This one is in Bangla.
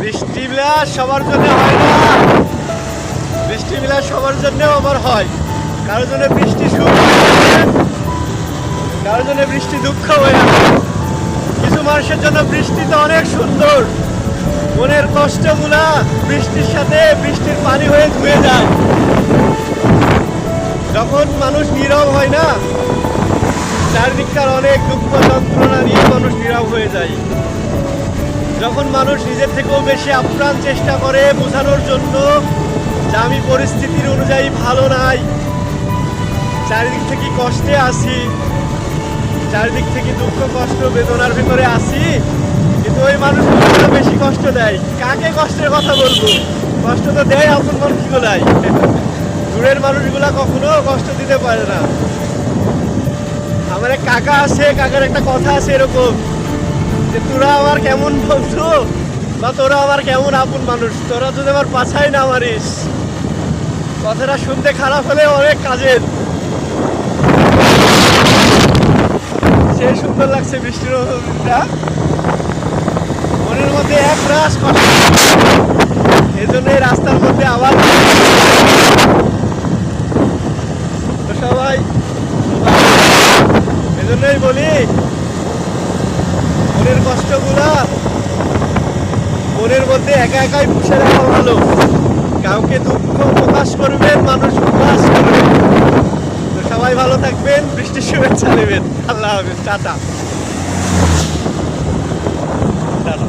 বৃষ্টি বিলাস সবার জন্য হয় না, বৃষ্টি বিলাস সবার জন্য আবার হয়। কারোর জন্য বৃষ্টি সুখ, কারোর জন্য বৃষ্টি দুঃখ হয়ে আসে। কিছু মানুষের জন্য বৃষ্টি তো অনেক সুন্দর, মনের কষ্টগুলা বৃষ্টির সাথে বৃষ্টির পানি হয়ে ধুয়ে যায়। যখন মানুষ নীরব হয় না, চারিদিককার অনেক দুঃখ যন্ত্রণা নিয়ে মানুষ নীরব হয়ে যায়। যখন মানুষ নিজের থেকেও বেশি আপ্রাণ চেষ্টা করে বোঝানোর জন্য যে আমি পরিস্থিতির অনুযায়ী ভালো নাই, চারিদিক থেকে কষ্টে আছি, চারিদিক থেকে দুঃখ কষ্ট বেদনার ভিতরে আছি, কিন্তু ওই মানুষগুলো বেশি কষ্ট দেয়। কাকে কষ্টের কথা বলবো? কষ্ট তো দেয় আপন মানুষগুলাই, দূরের মানুষগুলা কখনো কষ্ট দিতে পারে না। আমার এক কাকা আছে, কাকার একটা কথা আছে এরকম যে তোরা আমার কেমন বন্ধু বা তোরা আমার কেমন আপন মানুষ, তোরা যদি আমার পাছাই না মারিস। কথাটা শুনতে খারাপ হলে অনেক কাজের। সে সুন্দর লাগছে বৃষ্টির দিনটা, মনের মধ্যে এক রাস কষ্ট। এই জন্য এই রাস্তার মধ্যে আবার সবাই, এজন্যই বলি মনের কষ্টগুলা মনের মধ্যে একা একাই পুষে রাখা ভালো। কাউকে দুঃখ প্রকাশ করবেন, মানুষ প্রকাশ করবেন। তো সবাই ভালো থাকবেন, বৃষ্টির শুভেচ্ছা নেবেন। আল্লাহ হাফেজ, টাটা টাটা।